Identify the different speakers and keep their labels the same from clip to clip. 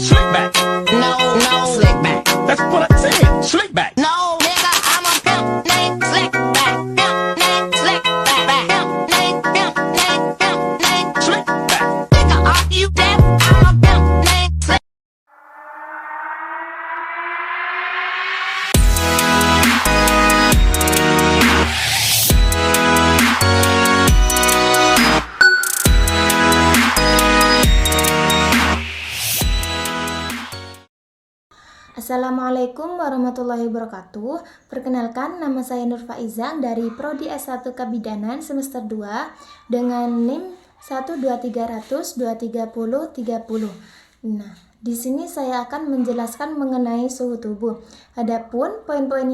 Speaker 1: Slick back.
Speaker 2: No, slick back.
Speaker 1: That's what I said. Slick back.
Speaker 2: No, nigga, I'm a pimp named Slick back. Pimp named Slick back. Pimp named
Speaker 1: Slick back.
Speaker 2: Nigga, are you deaf? I'm a pimp named Slick.
Speaker 3: Assalamualaikum warahmatullahi wabarakatuh. Perkenalkan, nama saya Nur Faizah dari Prodi S1 Kebidanan semester 2 dengan NIM 12300-230-30. Nah, di sini saya akan menjelaskan mengenai suhu tubuh. Adapun poin-poin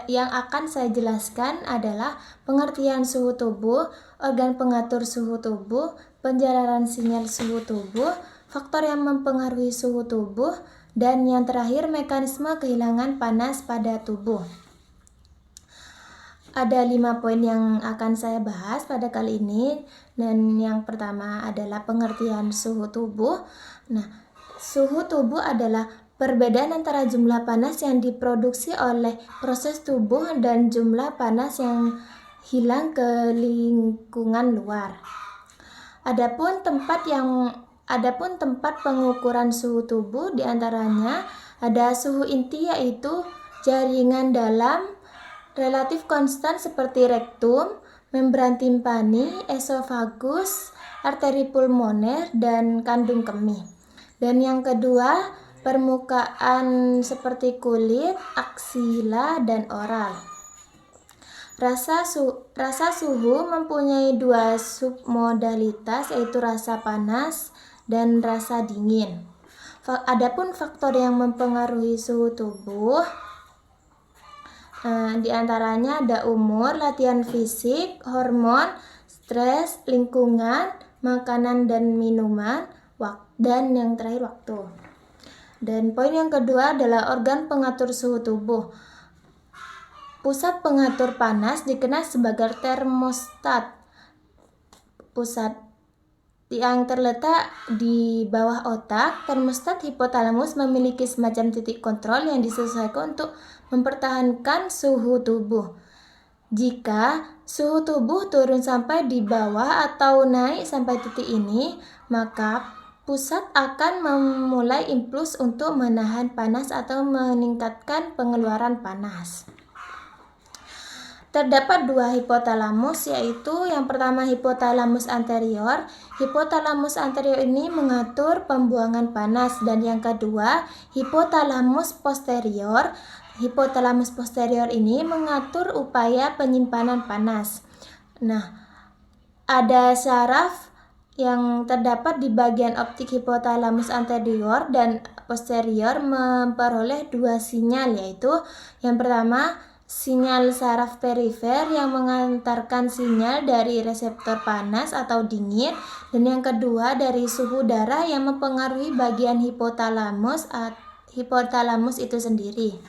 Speaker 3: yang akan saya jelaskan adalah pengertian suhu tubuh, organ pengatur suhu tubuh, penjelasan sinyal suhu tubuh, faktor yang mempengaruhi suhu tubuh, dan yang terakhir mekanisme kehilangan panas pada tubuh. Ada 5 poin yang akan saya bahas pada kali ini, dan yang pertama adalah pengertian suhu tubuh. Nah, suhu tubuh adalah perbedaan antara jumlah panas yang diproduksi oleh proses tubuh dan jumlah panas yang hilang ke lingkungan luar. Adapun tempat pengukuran suhu tubuh diantaranya ada suhu inti, yaitu jaringan dalam relatif konstan seperti rektum, membran timpani, esofagus, arteri pulmoner, dan kandung kemih. Dan yang kedua, permukaan seperti kulit, aksila, dan oral. Rasa suhu mempunyai 2 submodalitas, yaitu rasa panas dan rasa dingin. Adapun faktor yang mempengaruhi suhu tubuh, diantaranya ada umur, latihan fisik, hormon, stres, lingkungan, makanan dan minuman, dan yang terakhir waktu. Dan poin yang kedua adalah organ pengatur suhu tubuh. Pusat pengatur panas dikenal sebagai termostat. Pusat yang terletak di bawah otak, termostat hipotalamus memiliki semacam titik kontrol yang disesuaikan untuk mempertahankan suhu tubuh. Jika suhu tubuh turun sampai di bawah atau naik sampai titik ini, maka pusat akan memulai impuls untuk menahan panas atau meningkatkan pengeluaran panas. Terdapat 2 hipotalamus, yaitu yang pertama hipotalamus anterior. Hipotalamus anterior ini mengatur pembuangan panas, dan yang kedua hipotalamus posterior. Hipotalamus posterior ini mengatur upaya penyimpanan panas. Nah, ada saraf yang terdapat di bagian optik hipotalamus anterior dan posterior memperoleh 2 sinyal, yaitu yang pertama sinyal saraf perifer yang mengantarkan sinyal dari reseptor panas atau dingin, dan yang kedua dari suhu darah yang mempengaruhi bagian hipotalamus itu sendiri.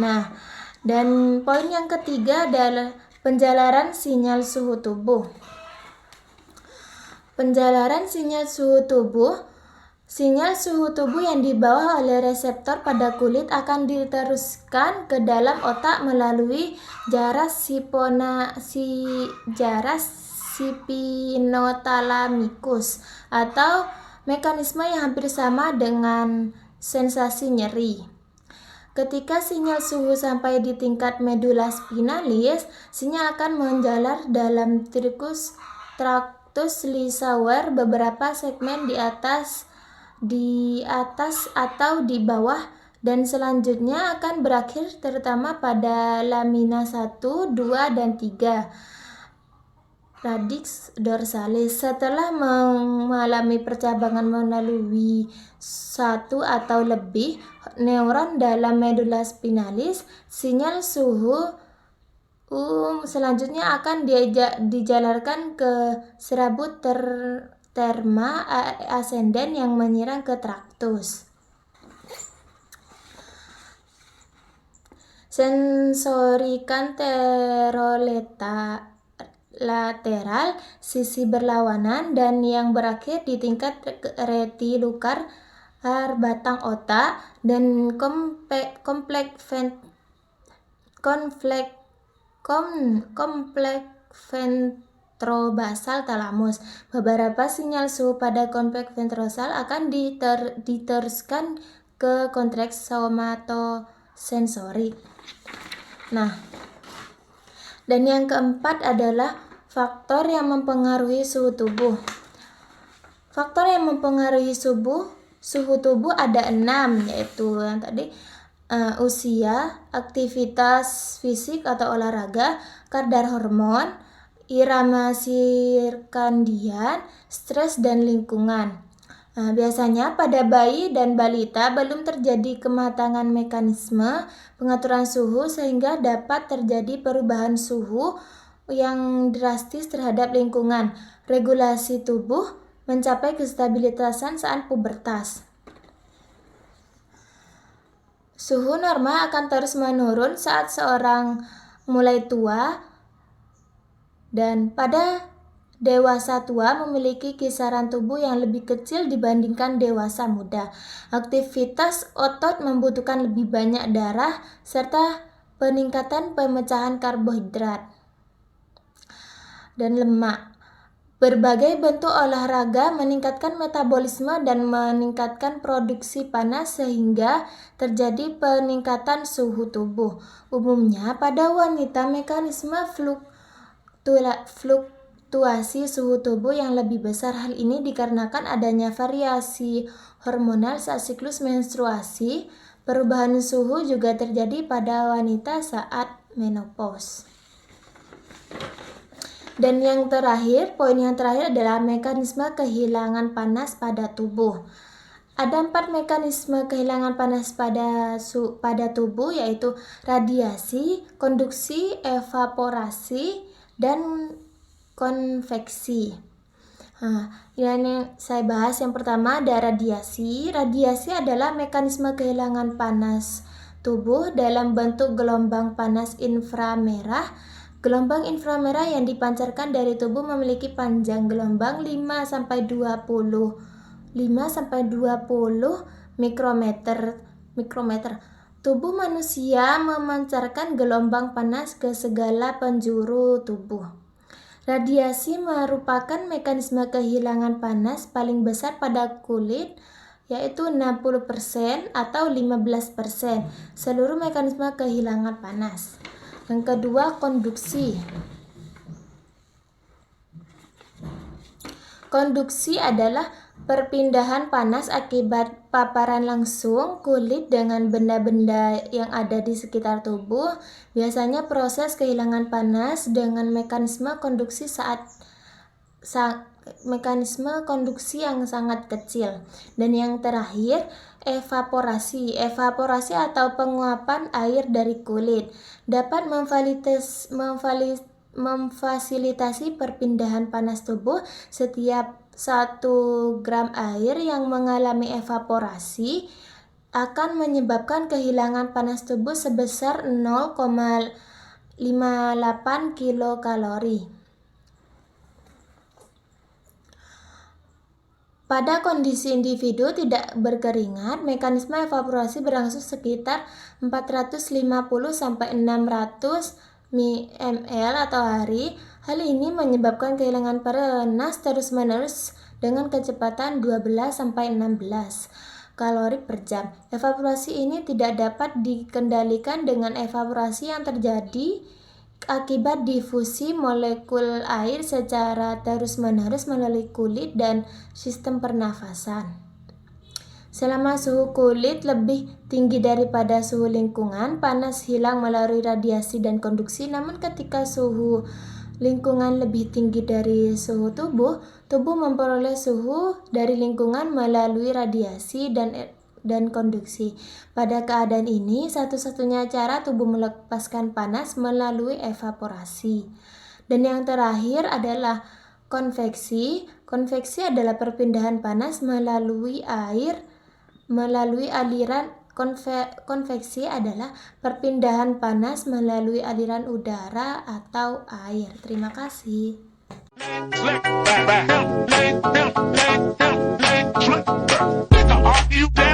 Speaker 3: Nah, dan poin yang ketiga adalah penjalaran sinyal suhu tubuh. Penjalaran sinyal suhu tubuh. Sinyal suhu tubuh yang dibawa oleh reseptor pada kulit akan diteruskan ke dalam otak melalui jaras spinotalamikus atau mekanisme yang hampir sama dengan sensasi nyeri. Ketika sinyal suhu sampai di tingkat medula spinalis, sinyal akan menjalar dalam tractus Lissauer beberapa segmen di atas atau di bawah, dan selanjutnya akan berakhir terutama pada lamina 1, 2, dan 3 radix dorsalis. Setelah mengalami percabangan melalui 1 atau lebih neuron dalam medula spinalis, sinyal suhu selanjutnya akan dijalarkan ke serabut terma ascendens yang menyerang ke traktus. Sensorikan lateral, sisi berlawanan, dan yang berakhir di tingkat retilukar batang otak, dan kompleks ventrobasal talamus. Beberapa sinyal suhu pada kompleks ventrobasal akan diteruskan ke korteks somatosensorik. Nah, dan yang keempat adalah faktor yang mempengaruhi suhu tubuh. Faktor yang mempengaruhi suhu tubuh ada 6, yaitu yang tadi usia, aktivitas fisik atau olahraga, kadar hormon, irama sirkadian, stres, dan lingkungan. Biasanya pada bayi dan balita belum terjadi kematangan mekanisme pengaturan suhu sehingga dapat terjadi perubahan suhu yang drastis terhadap lingkungan. Regulasi tubuh mencapai kestabilitasan saat pubertas. Suhu normal akan terus menurun saat seorang mulai tua, dan pada dewasa tua memiliki kisaran tubuh yang lebih kecil dibandingkan dewasa muda. Aktivitas otot membutuhkan lebih banyak darah serta peningkatan pemecahan karbohidrat dan lemak. Berbagai bentuk olahraga meningkatkan metabolisme dan meningkatkan produksi panas sehingga terjadi peningkatan suhu tubuh. Umumnya pada wanita mekanisme fluktuasi suhu tubuh yang lebih besar. Hal ini dikarenakan adanya variasi hormonal saat siklus menstruasi. Perubahan suhu juga terjadi pada wanita saat menopause. Dan poin yang terakhir adalah mekanisme kehilangan panas pada tubuh. Ada 4 mekanisme kehilangan panas pada tubuh, yaitu radiasi, konduksi, evaporasi, dan konveksi. Yang saya bahas yang pertama ada radiasi. Radiasi adalah mekanisme kehilangan panas tubuh dalam bentuk gelombang panas inframerah. Gelombang inframerah yang dipancarkan dari tubuh memiliki panjang gelombang 5-20 mikrometer. Tubuh manusia memancarkan gelombang panas ke segala penjuru tubuh. Radiasi merupakan mekanisme kehilangan panas paling besar pada kulit, yaitu 60% atau 15% seluruh mekanisme kehilangan panas. Yang kedua, konduksi. Konduksi adalah perpindahan panas akibat paparan langsung kulit dengan benda-benda yang ada di sekitar tubuh. Biasanya proses kehilangan panas dengan mekanisme konduksi yang sangat kecil. Dan yang terakhir, evaporasi. Evaporasi atau penguapan air dari kulit dapat memfasilitasi perpindahan panas tubuh. Setiap 1 gram air yang mengalami evaporasi akan menyebabkan kehilangan panas tubuh sebesar 0,58 kilokalori. Pada kondisi individu tidak berkeringat, mekanisme evaporasi berlangsung sekitar 450-600 ml atau hari. Hal ini menyebabkan kehilangan panas terus-menerus dengan kecepatan 12-16 kalori per jam. Evaporasi ini tidak dapat dikendalikan dengan evaporasi yang terjadi akibat difusi molekul air secara terus-menerus melalui kulit dan sistem pernafasan. Selama suhu kulit lebih tinggi daripada suhu lingkungan, panas hilang melalui radiasi dan konduksi. Namun ketika suhu lingkungan lebih tinggi dari suhu tubuh memperoleh suhu dari lingkungan melalui radiasi dan konduksi. Pada keadaan ini, satu-satunya cara tubuh melepaskan panas melalui evaporasi. Dan yang terakhir adalah konveksi. Konveksi adalah perpindahan panas melalui aliran. Konveksi adalah perpindahan panas melalui aliran udara atau air. Terima kasih.
Speaker 1: Slick back, back, slick back. Nigga, are you down?